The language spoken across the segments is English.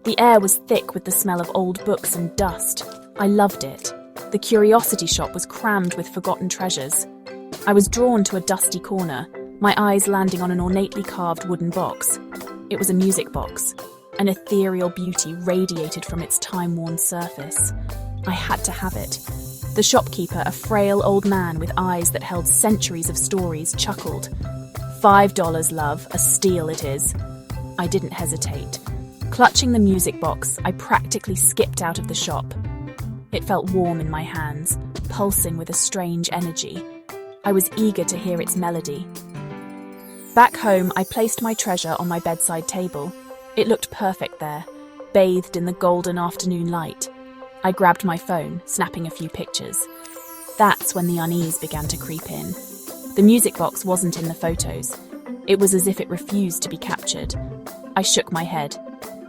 The air was thick with the smell of old books and dust. I loved it. The curiosity shop was crammed with forgotten treasures. I was drawn to a dusty corner, my eyes landing on an ornately carved wooden box. It was a music box. An ethereal beauty radiated from its time-worn surface. I had to have it. The shopkeeper, a frail old man with eyes that held centuries of stories, chuckled. $5, love, a steal it is. I didn't hesitate. Clutching the music box, I practically skipped out of the shop. It felt warm in my hands, pulsing with a strange energy. I was eager to hear its melody. Back home, I placed my treasure on my bedside table. It looked perfect there, bathed in the golden afternoon light. I grabbed my phone, snapping a few pictures. That's when the unease began to creep in. The music box wasn't in the photos. It was as if it refused to be captured. I shook my head,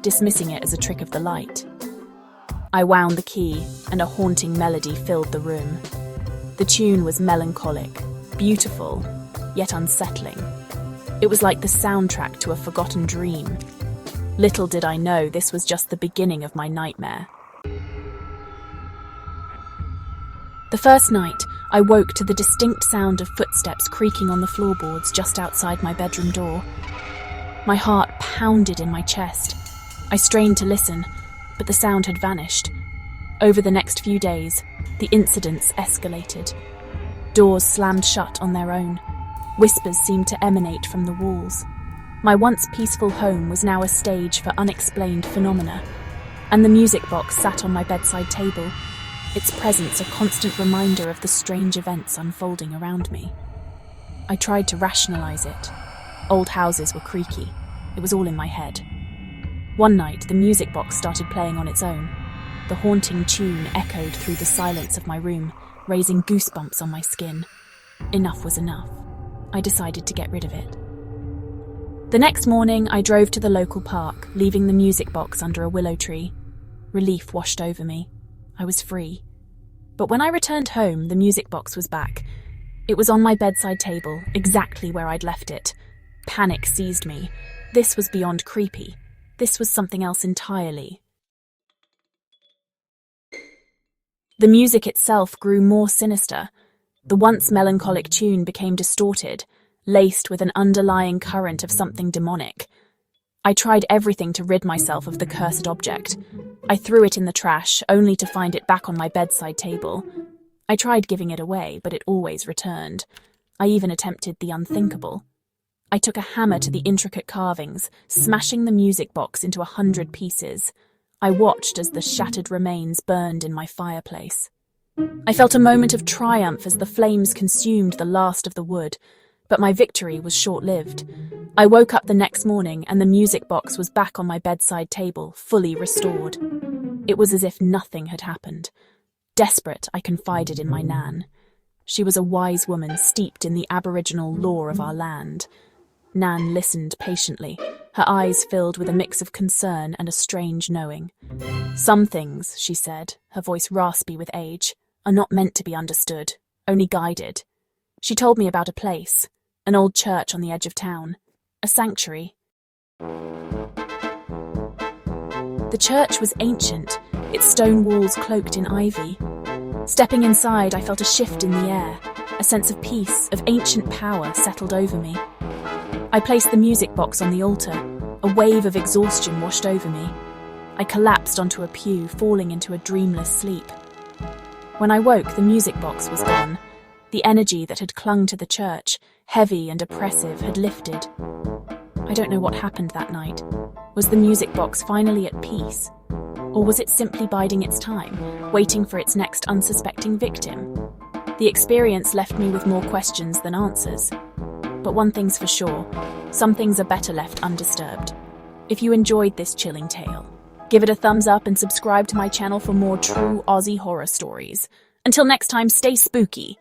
dismissing it as a trick of the light. I wound the key, and a haunting melody filled the room. The tune was melancholic, beautiful, yet unsettling. It was like the soundtrack to a forgotten dream. Little did I know this was just the beginning of my nightmare. The first night, I woke to the distinct sound of footsteps creaking on the floorboards just outside my bedroom door. My heart pounded in my chest. I strained to listen, but the sound had vanished. Over the next few days, the incidents escalated. Doors slammed shut on their own. Whispers seemed to emanate from the walls. My once peaceful home was now a stage for unexplained phenomena, and the music box sat on my bedside table, its presence a constant reminder of the strange events unfolding around me. I tried to rationalize it. Old houses were creaky. It was all in my head. One night, the music box started playing on its own. The haunting tune echoed through the silence of my room, raising goosebumps on my skin. Enough was enough. I decided to get rid of it. The next morning, I drove to the local park, leaving the music box under a willow tree. Relief washed over me. I was free. But when I returned home, the music box was back. It was on my bedside table, exactly where I'd left it. Panic seized me. This was beyond creepy. This was something else entirely. The music itself grew more sinister. The once melancholic tune became distorted, laced with an underlying current of something demonic. I tried everything to rid myself of the cursed object. I threw it in the trash, only to find it back on my bedside table. I tried giving it away, but it always returned. I even attempted the unthinkable. I took a hammer to the intricate carvings, smashing the music box into 100 pieces. I watched as the shattered remains burned in my fireplace. I felt a moment of triumph as the flames consumed the last of the wood, but my victory was short-lived. I woke up the next morning and the music box was back on my bedside table, fully restored. It was as if nothing had happened. Desperate, I confided in my Nan. She was a wise woman steeped in the Aboriginal lore of our land. Nan listened patiently, her eyes filled with a mix of concern and a strange knowing. Some things, she said, her voice raspy with age, are not meant to be understood, only guided. She told me about a place, an old church on the edge of town, a sanctuary. The church was ancient, its stone walls cloaked in ivy. Stepping inside, I felt a shift in the air. A sense of peace, of ancient power settled over me. I placed the music box on the altar. A wave of exhaustion washed over me. I collapsed onto a pew, falling into a dreamless sleep. When I woke, the music box was gone. The energy that had clung to the church, heavy and oppressive, had lifted. I don't know what happened that night. Was the music box finally at peace? Or was it simply biding its time, waiting for its next unsuspecting victim? The experience left me with more questions than answers. But one thing's for sure, some things are better left undisturbed. If you enjoyed this chilling tale, give it a thumbs up and subscribe to my channel for more true Aussie horror stories. Until next time, stay spooky.